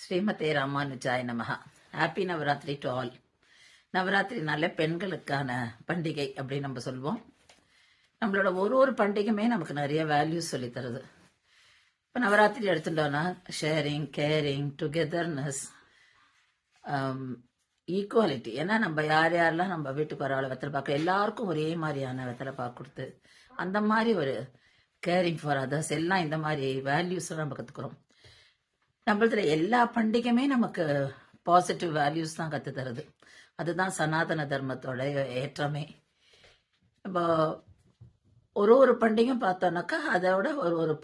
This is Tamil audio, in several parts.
ஸ்ரீமதே ராமானுஜாய நமஹா. Happy Navaratri to all. நவராத்திரினாலே பெண்களுக்கான பண்டிகை அப்படின்னு நம்ம சொல்லுவோம். நம்மளோட ஒரு பண்டிகையுமே நமக்கு நிறைய வேல்யூஸ் சொல்லி தருது. இப்போ நவராத்திரி எடுத்துட்டோம்னா ஷேரிங், கேரிங், டுகெதர்னஸ், ஈக்குவாலிட்டி. ஏன்னா நம்ம யாரெல்லாம் நம்ம வீட்டுக்கு வர வெத்தலை பார்க்க எல்லாருக்கும் ஒரே மாதிரியான வெத்தலை பார்க்க கொடுத்து அந்த மாதிரி ஒரு கேரிங் ஃபார் அதர்ஸ் எல்லாம் இந்த மாதிரி வேல்யூஸ் நம்ம கற்றுக்குறோம். நம்மளதுல எல்லா பண்டிகையுமே நமக்கு பாசிட்டிவ் வேல்யூஸ் தான் கற்று தருது. அதுதான் சனாதன தர்மத்தோட ஏற்றமே. இப்போ ஒரு பண்டிகையும் பார்த்தோம்னாக்கா அதோட ஒரு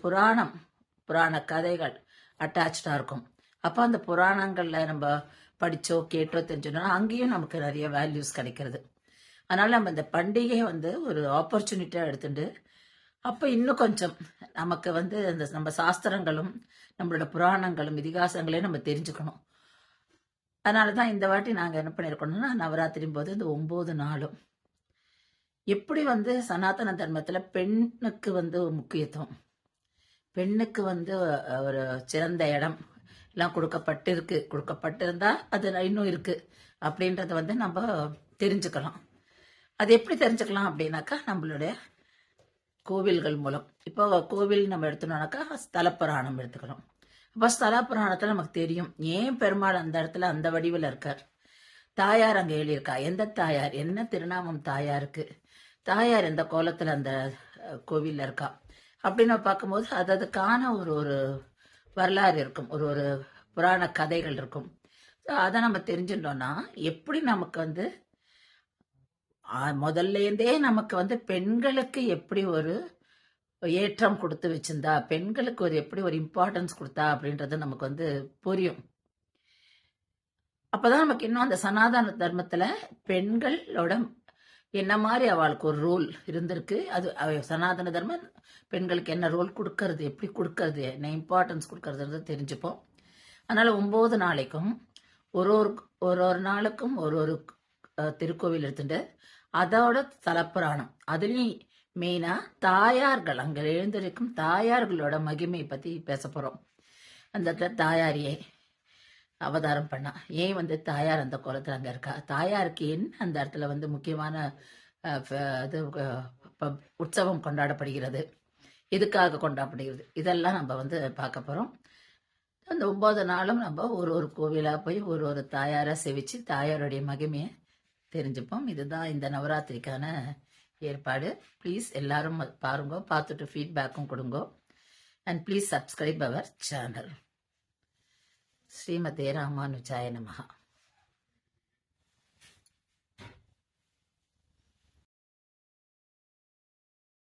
புராண கதைகள் அட்டாச்சா இருக்கும். அப்போ அந்த புராணங்கள்ல நம்ம படிச்சோ கேட்டோ தெரிஞ்சோம்னா அங்கேயும் நமக்கு நிறைய வேல்யூஸ் கிடைக்கிறது. அதனால நம்ம இந்த பண்டிகையை ஒரு ஆப்பர்ச்சுனிட்டியா எடுத்துட்டு அப்போ இன்னும் கொஞ்சம் நமக்கு இந்த நம்ம சாஸ்திரங்களும் நம்மளோட புராணங்களும் இதிகாசங்களையும் நம்ம தெரிஞ்சுக்கணும். அதனால தான் இந்த வாட்டி நாங்கள் என்ன பண்ணியிருக்கோம்னா நவராத்திரி போது இந்த 9 நாளும் எப்படி சனாதன தர்மத்தில் பெண்ணுக்கு முக்கியத்துவம், பெண்ணுக்கு ஒரு சிறந்த இடம் எல்லாம் கொடுக்கப்பட்டிருந்தா அது இன்னும் இருக்கு அப்படின்றத நம்ம தெரிஞ்சுக்கலாம். அது எப்படி தெரிஞ்சுக்கலாம் அப்படின்னாக்கா நம்மளுடைய கோவில்கள் மூலம். இப்போ கோவில் நம்ம எடுத்துனோம்னாக்கா ஸ்தல புராணம் எடுத்துக்கணும். அப்போ ஸ்தல புராணத்தில் நமக்கு தெரியும் ஏன் பெருமாள் அந்த இடத்துல அந்த வடிவில் இருக்கார். தாயார் அங்கே எழுதியிருக்கா, எந்த தாயார், என்ன திருநாமம் தாயாருக்கு, தாயார் எந்த கோலத்தில் அந்த கோவிலில் இருக்கா அப்படின்னு பார்க்கும்போது அதுக்கான ஒரு வரலாறு இருக்கும், ஒரு புராண கதைகள் இருக்கும். அதை நம்ம தெரிஞ்சுட்டோம்னா எப்படி நமக்கு முதல்லேருந்தே நமக்கு பெண்களுக்கு எப்படி ஒரு ஏற்றம் கொடுத்து வச்சிருந்தா, பெண்களுக்கு எப்படி ஒரு இம்பார்ட்டன்ஸ் கொடுத்தா அப்படின்றது நமக்கு புரியும். அப்பதான் நமக்கு இன்னும் அந்த சனாதன தர்மத்துல பெண்களோட என்ன மாதிரி அவளுக்கு ஒரு ரோல் இருந்திருக்கு. அது சனாதன தர்மம் பெண்களுக்கு என்ன ரோல் கொடுக்கறது, எப்படி கொடுக்கறது, என்ன இம்பார்ட்டன்ஸ் கொடுக்கறது தெரிஞ்சுப்போம். அதனால 9 நாளைக்கும் ஒரு நாளுக்கும் ஒரு திருக்கோவில் எடுத்துட்டு அதோட தலப்புராணம், அதுலயும் மெயினா தாயார்கள், அங்க எழுந்திருக்கும் தாயார்களோட மகிமை பத்தி பேச போறோம். அந்த தாயாரியே அவதாரம் பண்ணா, ஏன் தாயார் அந்த கோலத்துல அங்க இருக்கா, தாயாருக்கு என்ன அந்த இடத்துல முக்கியமான உற்சவம் கொண்டாடப்படுகிறது, எதுக்காக கொண்டாடப்படுகிறது, இதெல்லாம் நம்ம பார்க்க போறோம். அந்த 9 நாளும் நம்ம ஒரு கோவிலா போய் ஒரு தாயாரை செவிச்சு தாயாருடைய மகிமையை தெரிஞ்சுப்போம். இதுதான் இந்த நவராத்திரிக்கான ஏற்பாடு. ப்ளீஸ் எல்லாரும் பாருங்க, பார்த்துட்டு ஃபீட்பேக்கும் கொடுங்க. And please subscribe our channel. ஸ்ரீமதே ராமானுஜாய நமஹா.